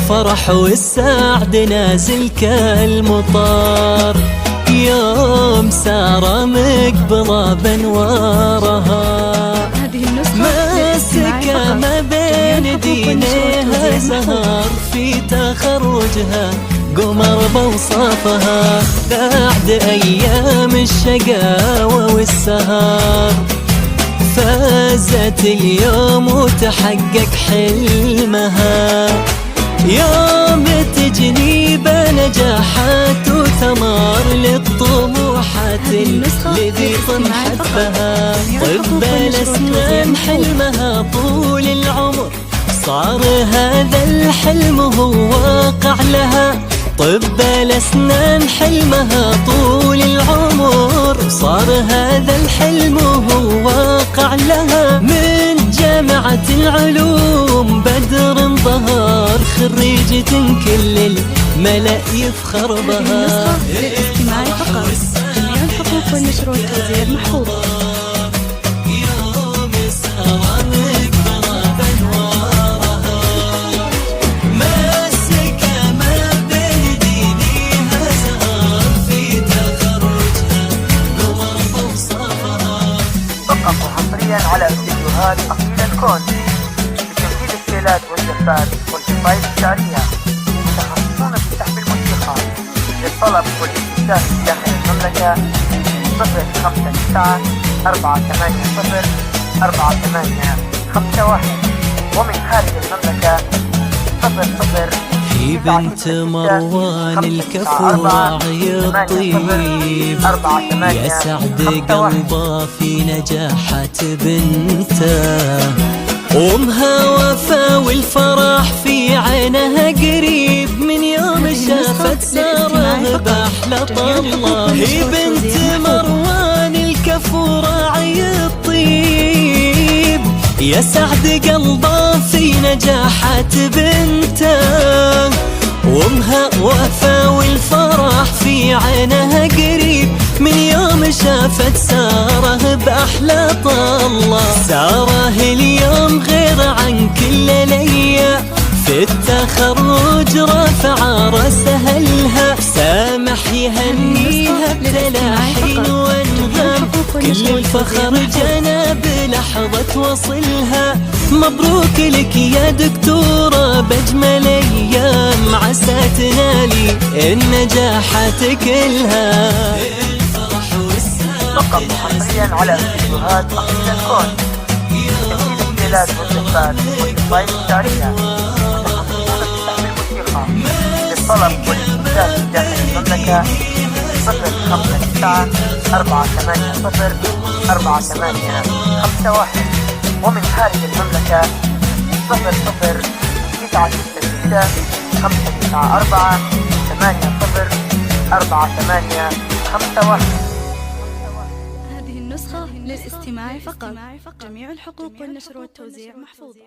الفرح والسعد نازل كالمطار، يوم سارة مقبلة بنوارها، ماسكة ما بين دينيها زهر، في تخرجها قمر بوصافها، بعد أيام الشقاوة والسهر فازت اليوم وتحقق حلمها، يوم تجنيب نجاحات وثمار للطموحات الذي طمحت بها، طب الأسنان حلمها طول العمر، صار هذا الحلم هو واقع لها، طب الأسنان حلمها طول العمر، صار هذا الحلم هو واقع لها، من جامعة العلوم بدر ظهر، خريجة كل الملأ يفخر بها. للاستماع فقط، جميع الحقوق والنشر والتوزيع محفوظ. على استديوهات أصيل الكون لتمثيل السيلات والجفات والقصائد الشعرية، متخصصون في سحب الموسيقى. للطلب والاستفسار داخل المملكة 056-480-4851، ومن خارج المملكة 00. هي بنت مروان الكفو راعي الطيب، يا سعد قلبه في نجاحات بنته، أمها وفا والفرح في عينها قريب، من يوم شافت سارة بأحلى طلة، هي بنت مروان الكفو راعي الطيب، يا سعد قلبه في نجاحات بنته، وامها وفا والفرح في عينها قريب، من يوم شافت سارة بأحلى طلة، سارة اليوم غير عن كل الأيام، في التخرج رافع راسها لها، سامح يهنيها بتلاحين وانغام، كل الفخر جنى بلحظة وصلها، مبروك لك يا دكتورة بأجمل أيام، عسى تنالي النجاحات كلها. فقط حصريا على استديوهات أصيل الكون لتمثيل السيلات والجفات والقصائد الشعرية، متخصصون في سحب الموسيقى. للطلب والاستفسار داخل المملكة 056-480-4851، ومن خارج المملكة 00-966-594-804851. هذه النسخة للاستماع فقط، جميع الحقوق والنشر والتوزيع محفوظة.